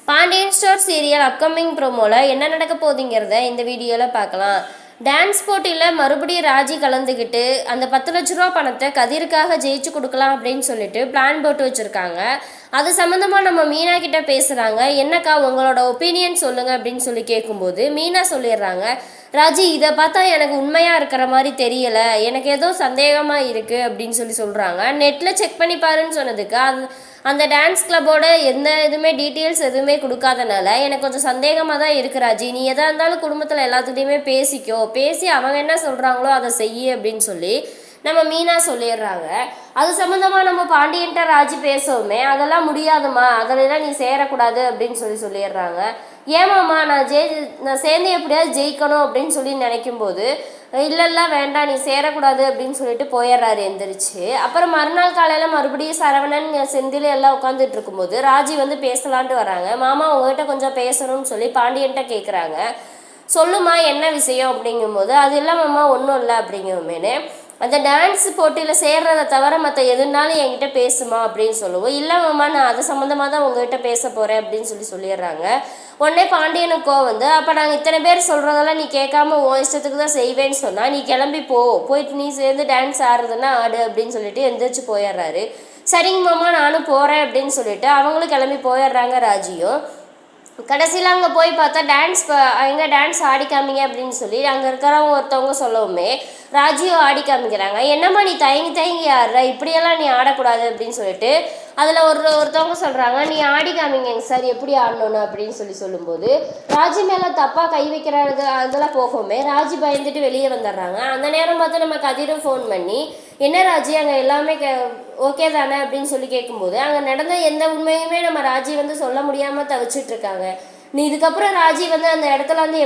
Pandian store serial upcoming ப்ரோமோல என்ன நடக்க போகுதுங்கிறத இந்த வீடியோவில் பார்க்கலாம். டான்ஸ் போட்டியில் மறுபடியும் ராஜி கலந்துக்கிட்டு அந்த 10 லட்ச ரூபா பணத்தை கதிருக்காக ஜெயிச்சு கொடுக்கலாம் அப்படின்னு சொல்லிட்டு பிளான் போட்டு வச்சுருக்காங்க. அது சம்மந்தமாக நம்ம மீனா கிட்ட பேசுகிறாங்க. என்னக்கா உங்களோட ஒப்பீனியன் சொல்லுங்க அப்படின்னு சொல்லி கேட்கும்போது மீனா சொல்லிடுறாங்க, ராஜி இதை பார்த்தா எனக்கு உண்மையாக இருக்கிற மாதிரி தெரியல, எனக்கு ஏதோ சந்தேகமாக இருக்குது அப்படின்னு சொல்கிறாங்க. நெட்டில் செக் பண்ணி பாருன்னு சொன்னதுக்கு அந்த டான்ஸ் கிளப்போட எந்த எதுவுமே டீட்டெயில்ஸ் எதுவுமே கொடுக்காதனால எனக்கு கொஞ்சம் சந்தேகமாக தான் இருக்கு ராஜி. நீ எதாக இருந்தாலும் குடும்பத்தில் எல்லாத்துக்கிட்டையுமே பேசிக்கோ, பேசி அவங்க என்ன சொல்கிறாங்களோ அதை செய்யு அப்படின்னு சொல்லி நம்ம மீனா சொல்லிடுறாங்க. அது சம்மந்தமாக நம்ம பாண்டியன்ட்ட ராஜி பேசவுமே அதெல்லாம் முடியாதுமா, அதிலெல்லாம் நீ சேரக்கூடாது அப்படின்னு சொல்லிடுறாங்க. ஏமாம்மா நான் சேர்ந்து எப்படியாவது ஜெயிக்கணும் அப்படின்னு சொல்லி நினைக்கும் போது இல்லைல்ல வேண்டாம் நீ சேரக்கூடாது அப்படின்னு சொல்லிட்டு போயிடுறாரு எந்திரிச்சு. அப்புறம் மறுநாள் காலையில் மறுபடியும் சரவணன் செந்தில் எல்லாம் உட்காந்துட்டு இருக்கும்போது ராஜி வந்து பேசலான்ட்டு வராங்க. மாமா உங்ககிட்ட கொஞ்சம் பேசணும்னு சொல்லி பாண்டியன்ட்ட கேட்குறாங்க. சொல்லுமா என்ன விஷயம் அப்படிங்கும்போது அது இல்லாமம்மா ஒன்றும் இல்லை அப்படிங்குமேனு அந்த டான்ஸ் போட்டியில் சேர்றதை தவிர மற்ற எதுனாலும் என்கிட்ட பேசுமா அப்படின்னு சொல்லுவோம். இல்லைம்மா நான் அது சம்மந்தமாக தான் உங்ககிட்ட பேச போகிறேன் அப்படின்னு சொல்லிடுறாங்க. உடனே பாண்டியனுக்கோ வந்து அப்போ நாங்கள் இத்தனை பேர் சொல்கிறதெல்லாம் நீ கேட்காம உன் இஷ்டத்துக்கு தான் செய்வேன்னு சொன்னால் நீ கிளம்பி போயிட்டு நீ சேர்ந்து டான்ஸ் ஆடுறதுன்னா ஆடு அப்படின்னு சொல்லிட்டு எந்திரிச்சு போயிடுறாரு. சரிங்க மாமா நானும் போகிறேன் அப்படின்னு சொல்லிட்டு அவங்களும் கிளம்பி போயிடுறாங்க. ராஜியும் கடைசியில் அங்கே போய் பார்த்தா எங்கே டான்ஸ் ஆடி காமிங்க அப்படின்னு சொல்லி அங்கே இருக்கிறவங்க ஒருத்தவங்க சொல்லவுமே ராஜியும் ஆடி காமிக்கிறாங்க. என்னம்மா நீ தயங்கி ஆடுற, இப்படியெல்லாம் நீ ஆடக்கூடாது அப்படின்னு சொல்லிட்டு அதில் ஒருத்தவங்க சொல்கிறாங்க, நீ ஆடி காமிங்க சார் எப்படி ஆடணும்னு அப்படின்னு சொல்லும்போது ராஜி மேலே தப்பாக கை வைக்கிறது அதெல்லாம் போகவுமே ராஜி பயந்துட்டு வெளியே வந்துடுறாங்க. அந்த நேரம் பார்த்து நம்ம கதிரும் ஃபோன் பண்ணி என்ன ராஜி அங்கே எல்லாமே ஓகே தானே அப்படின்னு சொல்லி கேட்கும்போது அங்கே நடந்த எந்த உண்மையுமே நம்ம ராஜி வந்து சொல்ல முடியாமல் தவிச்சிட்டு இருக்காங்க. நீ இதுக்கப்புறம் ராஜி வந்து அந்த இடத்துல வந்து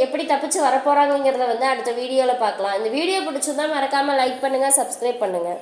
எப்படி தப்பிச்சு வரப்போகிறாங்கிறத வந்து அடுத்த வீடியோவில் பார்க்கலாம். இந்த வீடியோ பிடிச்சிருந்தா மறக்காமல் லைக் பண்ணுங்கள், சப்ஸ்கிரைப் பண்ணுங்கள்.